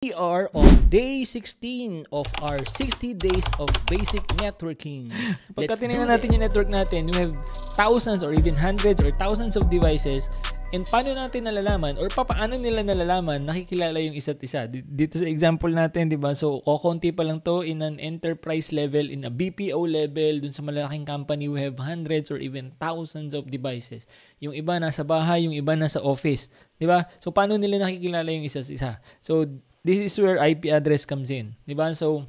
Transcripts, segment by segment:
We are on day 16 of our 60 days of basic networking. Pagka tinignan natin yung network natin, we have thousands or even hundreds or thousands of devices. And paano natin nalalaman or paano nila nalalaman nakikilala yung isa't isa? Dito sa example natin, di ba? So, konti pa lang to in an enterprise level, in a BPO level, dun sa malalaking company, we have hundreds or even thousands of devices. Yung iba nasa bahay, yung iba nasa office. Di ba? So, paano nila nakikilala yung isa't isa? So, this is where IP address comes in. Diba? So,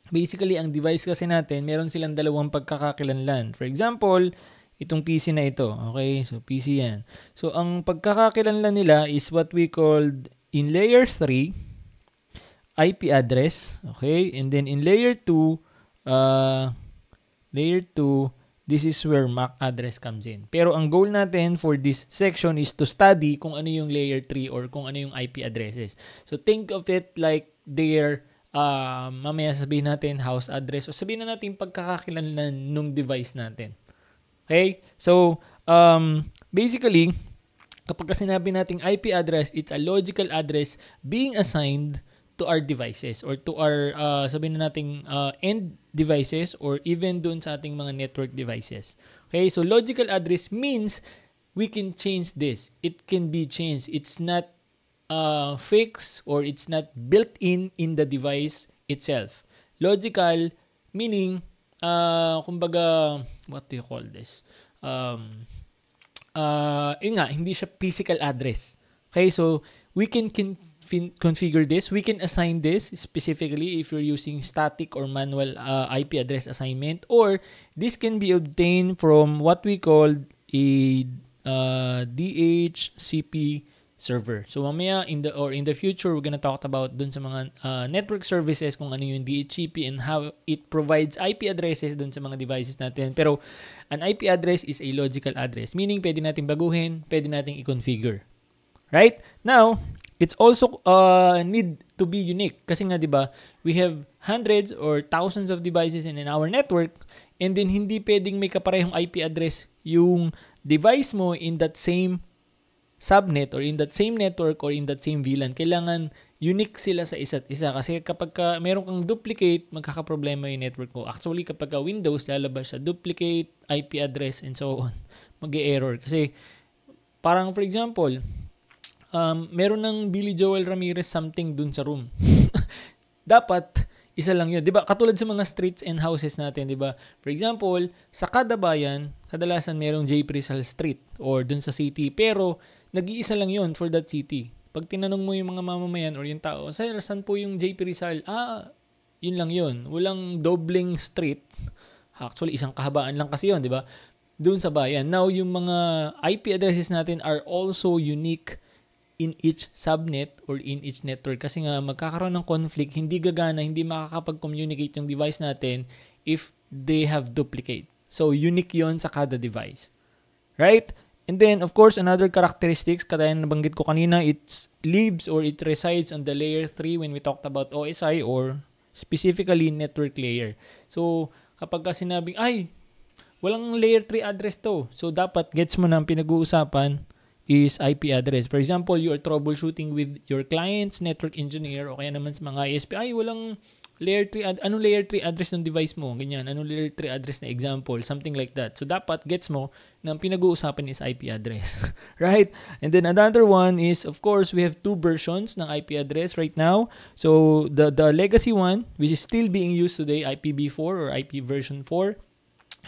basically, ang device kasi natin, meron silang dalawang pagkakakilanlan. For example, itong PC na ito. Okay? So, PC yan. So, ang pagkakakilanlan nila is what we called in layer 3, IP address. Okay? And then in layer 2, this is where MAC address comes in. Pero ang goal natin for this section is to study kung ano yung layer 3 or kung ano yung IP addresses. So think of it like their, mamaya sabihin natin house address o sabihin na natin pagkakakilanlan nung device natin. Okay? So, basically, kapag sinabi nating IP address, it's a logical address being assigned to our devices or to our, sabihin na nating end devices or even dun sa ating mga network devices. Okay, so logical address means we can change this. It can be changed. It's not fixed or it's not built in the device itself. Logical meaning, kumbaga, what do you call this? Hindi siya physical address. Okay, so we can configure this. We can assign this specifically if you're using static or manual IP address assignment, or this can be obtained from what we call a DHCP server. So mamaya in the future, we're gonna talk about dun sa mga network services kung ano yung DHCP and how it provides IP addresses dun sa mga devices natin. Pero an IP address is a logical address, meaning pwede natin baguhin, pwede natin i-configure. Right? Now, it's also need to be unique kasi nga 'di ba, we have hundreds or thousands of devices in our network and then hindi pwedeng may kaparehong IP address yung device mo in that same subnet or in that same network or in that same VLAN. Kailangan unique sila sa isa't isa kasi kapag meron kang duplicate, magkakaproblema yung network mo. Actually, kapag Windows, lalabas siya duplicate IP address and so on. Mag-e-error kasi parang for example, meron ng Billy Joel Ramirez something dun sa room. Dapat isa lang yun. 'Di ba? Katulad sa mga streets and houses natin, 'di ba? For example, sa kada bayan, kadalasan merong J. Rizal Street or dun sa city, pero nag-iisa lang yun for that city. Pag tinanong mo yung mga mamamayan or yung tao, saan po yung J. Rizal? Yun lang yun. Walang dobling street. Actually, isang kahabaan lang kasi yun, 'di ba? Dun sa bayan. Now, yung mga IP addresses natin are also unique in each subnet or in each network kasi nga magkakaroon ng conflict, hindi gagana, hindi makakapag-communicate yung device natin if they have duplicate. So, unique yon sa kada device. Right? And then, of course, another characteristics, kaya nabanggit ko kanina, it lives or it resides on the layer 3 when we talked about OSI or specifically network layer. So, kapag sinabing, walang layer 3 address to. So, dapat gets mo na ang pinag-uusapan is IP address. For example, you are troubleshooting with your client's network engineer o kaya naman sa mga ISP, walang layer 3, anong layer 3 address ng device mo? Ganyan, anong layer 3 address na example? Something like that. So, dapat gets mo na ang pinag-uusapan is IP address. Right? And then another one is, of course, we have two versions ng IP address right now. So, the legacy one, which is still being used today, IPv4 or IP version 4.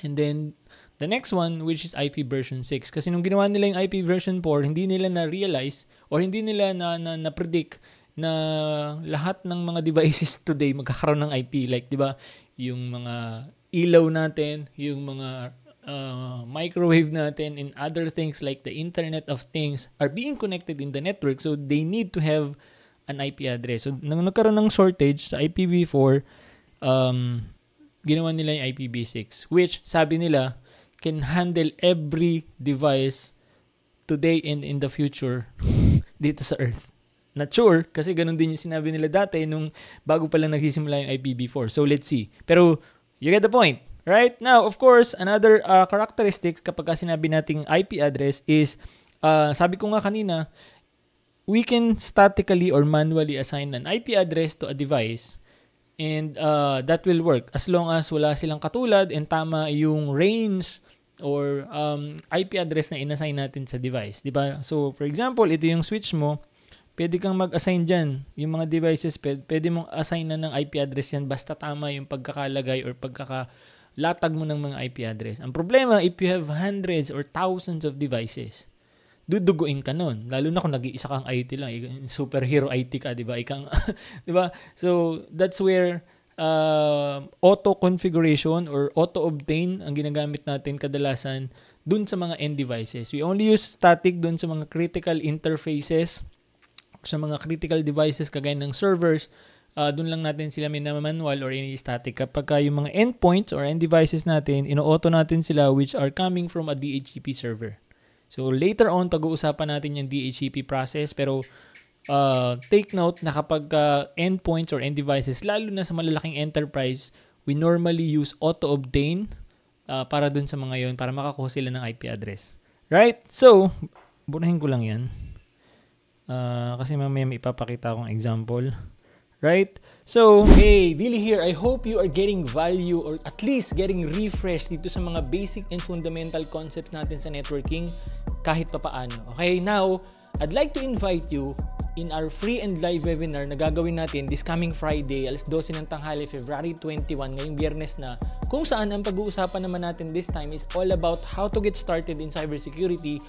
And then, the next one, which is IP version 6. Kasi nung ginawa nila yung IP version 4, hindi nila na-realize or hindi nila na-predict na lahat ng mga devices today magkakaroon ng IP. Like, di ba, yung mga ilaw natin, yung mga microwave natin, and other things like the Internet of Things are being connected in the network. So, they need to have an IP address. So, nung nagkaroon ng shortage sa IPv4, ginawa nila yung IPv6, which sabi nila, can handle every device today and in the future dito sa Earth. Not sure, kasi ganun din yung sinabi nila dati nung bago pa lang nagsisimula yung IPv4. So, let's see. Pero, you get the point, right? Now, of course, another characteristics kapag sinabi nating IP address is, sabi ko nga kanina, we can statically or manually assign an IP address to a device, and that will work as long as wala silang katulad and tama yung range or IP address na inassign natin sa device, di ba? So, for example, ito yung switch mo, pwede kang mag-assign dyan. Yung mga devices, pwede mong assign na ng IP address yan basta tama yung pagkakalagay or pagkakalatag mo ng mga IP address. Ang problema, if you have hundreds or thousands of devices, duduguin ka nun. Lalo na kung nag-iisa kang IT lang. Superhero IT ka, di ba? Di ba? So, that's where auto-configuration or auto-obtain ang ginagamit natin kadalasan dun sa mga end devices. We only use static dun sa mga critical interfaces, sa mga critical devices kagaya ng servers. Dun lang natin sila manual or ini-static. Kapag yung mga endpoints or end devices natin, ino-auto natin sila which are coming from a DHCP server. So, later on, pag-uusapan natin yung DHCP process. Pero, take note na kapag endpoints or end devices, lalo na sa malalaking enterprise, we normally use auto-obtain para dun sa mga yon para makakuha sila ng IP address. Right? So, bunahin ko lang yan. Kasi mamaya may ipapakita akong example. Right? So, hey, Billy here. I hope you are getting value or at least getting refreshed dito sa mga basic and fundamental concepts natin sa networking kahit papaano. Okay, now, I'd like to invite you in our free and live webinar na gagawin natin this coming Friday, alas 12 ng tanghali, February 21, ngayong Biyernes na, kung saan ang pag-uusapan naman natin this time is all about how to get started in cybersecurity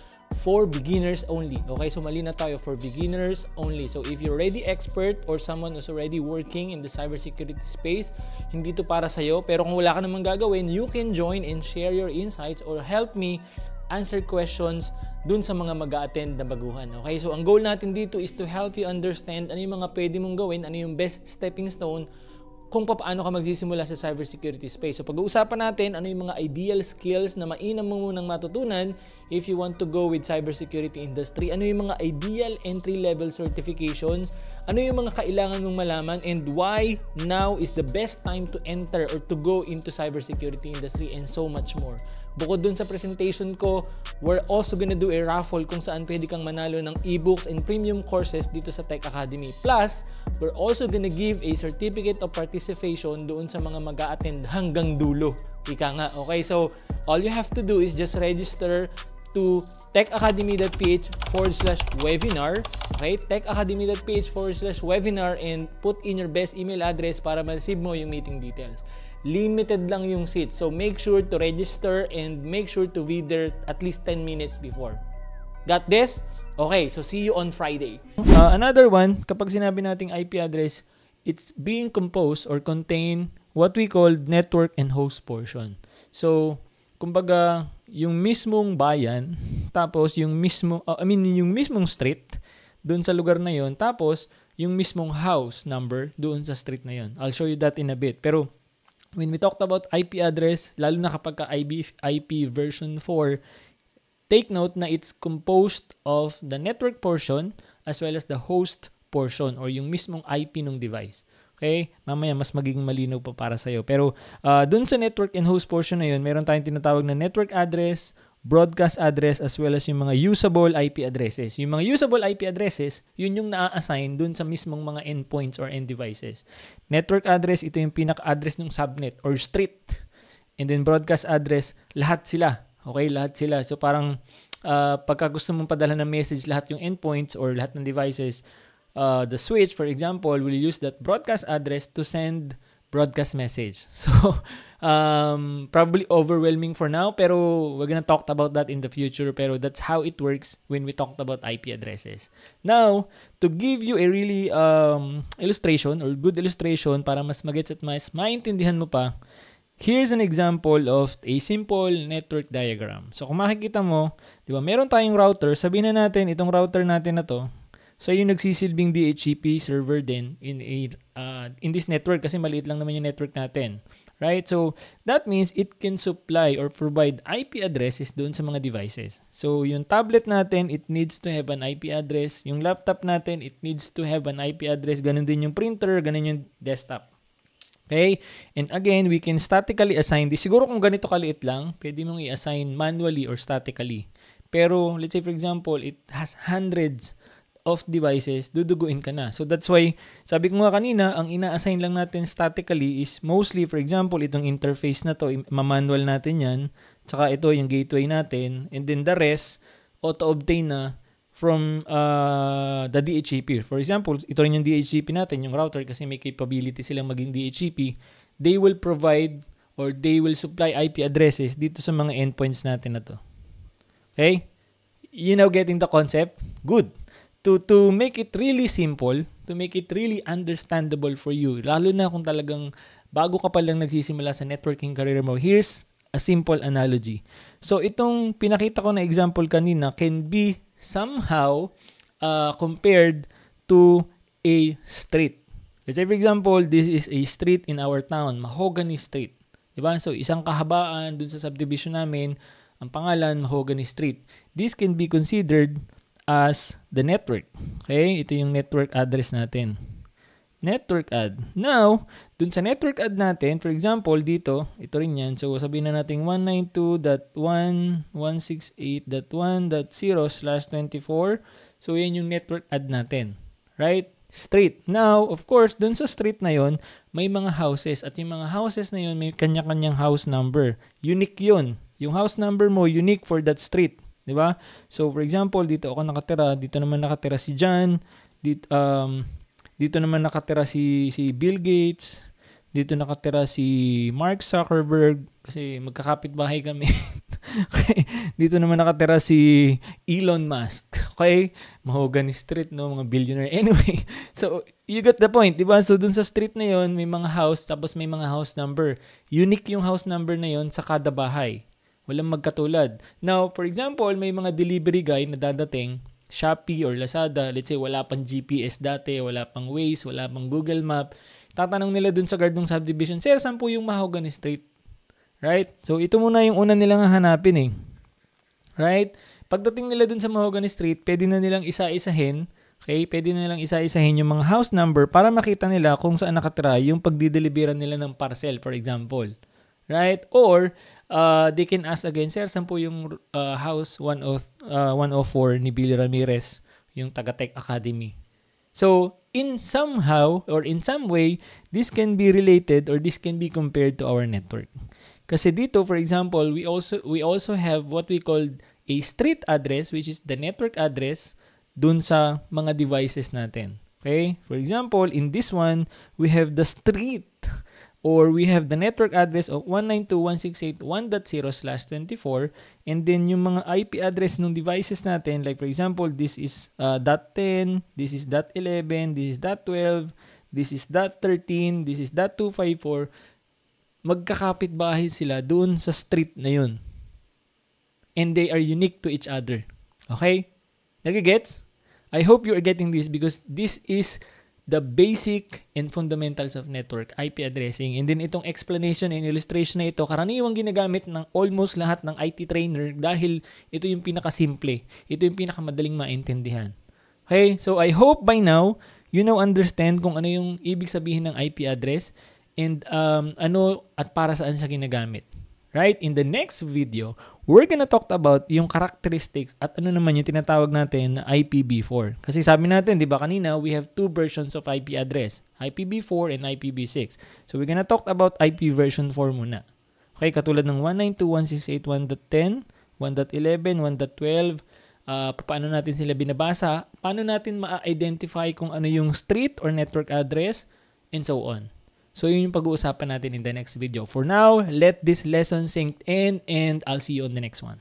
for beginners only. Okay, so mali na tayo, for beginners only. So if you're already expert or someone who's already working in the cybersecurity space, hindi to para sa'yo. Pero kung wala ka namang gagawin, you can join and share your insights or help me answer questions dun sa mga mag-a-attend na baguhan. Okay, so ang goal natin dito is to help you understand ano yung mga pwede mong gawin, ano yung best stepping stone kung paano ka magsisimula sa cybersecurity space. So pag-uusapan natin ano yung mga ideal skills na mainam mo munang matutunan if you want to go with cybersecurity industry, ano yung mga ideal entry-level certifications, ano yung mga kailangan mong malaman, and why now is the best time to enter or to go into cybersecurity industry, and so much more. Bukod dun sa presentation ko, we're also gonna do a raffle kung saan pwede kang manalo ng ebooks and premium courses dito sa Tech Academy. Plus, we're also gonna give a certificate of participation doon sa mga mag-a-attend hanggang dulo. Ika nga, okay? So, all you have to do is just register to techacademy.ph/webinar. Okay? techacademy.ph/webinar and put in your best email address para ma-receive mo yung meeting details. Limited lang yung seats. So, make sure to register and make sure to be there at least 10 minutes before. Got this? Okay, so see you on Friday. Another one, kapag sinabi nating IP address, it's being composed or contain what we call network and host portion. So, kumbaga, yung mismong bayan, tapos yung mismong street doon sa lugar na yon, tapos yung mismong house number doon sa street na yon. I'll show you that in a bit. Pero when we talked about IP address, lalo na kapag IP version 4, take note na it's composed of the network portion as well as the host portion or yung mismong IP ng device. Okay? Mamaya mas magiging malinaw pa para sa'yo. Pero dun sa network and host portion na yun, meron tayong tinatawag na network address, broadcast address, as well as yung mga usable IP addresses. Yung mga usable IP addresses, yun yung na-assign dun sa mismong mga endpoints or end devices. Network address, ito yung pinaka-address ng subnet or street. And then broadcast address, lahat sila. Okay, lahat sila. So parang pagka gusto mong padala ng message lahat yung endpoints or lahat ng devices, the switch, for example, will use that broadcast address to send broadcast message. So, probably overwhelming for now, pero we're gonna talk about that in the future. Pero that's how it works when we talked about IP addresses. Now, to give you a really illustration or good illustration para mas magets at mas maintindihan mo pa, here's an example of a simple network diagram. So, kung makikita mo, di ba, meron tayong router. Sabihin na natin, itong router natin na to, so yung nagsisilbing DHCP server din in this network kasi maliit lang naman yung network natin. Right? So, that means it can supply or provide IP addresses doon sa mga devices. So, yung tablet natin, it needs to have an IP address. Yung laptop natin, it needs to have an IP address. Ganun din yung printer, ganun yung desktop. Okay? And again, we can statically assign this. Siguro kung ganito kaliit lang, pwede mong i-assign manually or statically. Pero, let's say for example, it has hundreds of devices, duduguin ka na. So that's why, sabi ko nga kanina, ang ina-assign lang natin statically is mostly, for example, itong interface na to, ma-manual natin yan, tsaka ito yung gateway natin, and then the rest, auto-obtain na from the DHCP. For example, ito rin yung DHCP natin, yung router, kasi may capability silang maging DHCP. They will provide or they will supply IP addresses dito sa mga endpoints natin na to. Okay? You now getting the concept? Good. To make it really simple, to make it really understandable for you, lalo na kung talagang bago ka pa lang nagsisimula sa networking career mo, here's a simple analogy. So itong pinakita ko na example kanina can be somehow compared to a street. Let's say for example, this is a street in our town, Mahogany Street. Diba? So isang kahabaan dun sa subdivision namin, ang pangalan Mahogany Street. This can be considered as the network. Okay? Ito yung network address natin. Network add. Now, dun sa network add natin, for example, dito, ito rin yan. So, sabihin na natin 192.168.1.0/24. So, yan yung network add natin. Right? Street. Now, of course, dun sa street na yon, may mga houses. At yung mga houses na yon, may kanya-kanyang house number. Unique yun. Yung house number mo, unique for that street. Diba? So, for example, dito ako nakatira. Dito naman nakatira si John. Dito naman nakatira si Bill Gates. Dito nakatira si Mark Zuckerberg. Kasi magkakapit-bahay kami. Okay. Dito naman nakatira si Elon Musk. Okay? Mahogany Street, no? Mga billionaire. Anyway, so, you got the point. Diba? So, dun sa street na yon may mga house, tapos may mga house number. Unique yung house number na yon sa kada bahay. Walang magkatulad. Now, for example, may mga delivery guy na dadating, Shopee or Lazada, let's say wala pang GPS dati, wala pang Waze, wala pang Google Map. Tatanong nila dun sa guard ng subdivision, sir, saan po yung Mahogany Street? Right? So, ito muna yung una nilang hahanapin eh. Right? Pagdating nila dun sa Mahogany Street, pwede na nilang isa-isahin. Okay? Pwede na nilang isa-isahin yung mga house number para makita nila kung saan nakatira yung pagdideliveran nila ng parcel, for example. Right? Or, they can ask again, sir, saan po yung house 104 ni Billy Ramirez, yung taga-Tech Academy. So, in somehow or in some way, this can be related or this can be compared to our network. Kasi dito, for example, we also have what we call a street address, which is the network address dun sa mga devices natin. Okay? For example, in this one, we have the street or we have the network address of 192.168.1.0/24 and then yung mga IP address ng devices natin, like for example, this is .10, this is .11, this is .12, this is .13, this is .254, magkakapit-bahay sila doon sa street na yun. And they are unique to each other. Okay? Nagigets? I hope you are getting this because this is the basic and fundamentals of network IP addressing. And then itong explanation and illustration na ito, karaniwang ginagamit ng almost lahat ng IT trainer dahil ito yung pinakasimple. Ito yung pinakamadaling maintindihan. Okay? So I hope by now, you now understand kung ano yung ibig sabihin ng IP address and ano at para saan siya ginagamit. Right? In the next video, we're gonna talk about yung characteristics at ano naman yung tinatawag natin na IPv4. Kasi sabi natin, di ba kanina, we have two versions of IP address, IPv4 and IPv6. So we're gonna talk about IP version 4 muna. Okay, katulad ng 192.168.1.10, 1.11, 1.12, paano natin sila binabasa, paano natin ma-identify kung ano yung street or network address, and so on. So, yun yung pag-uusapan natin in the next video. For now, let this lesson sink in and I'll see you on the next one.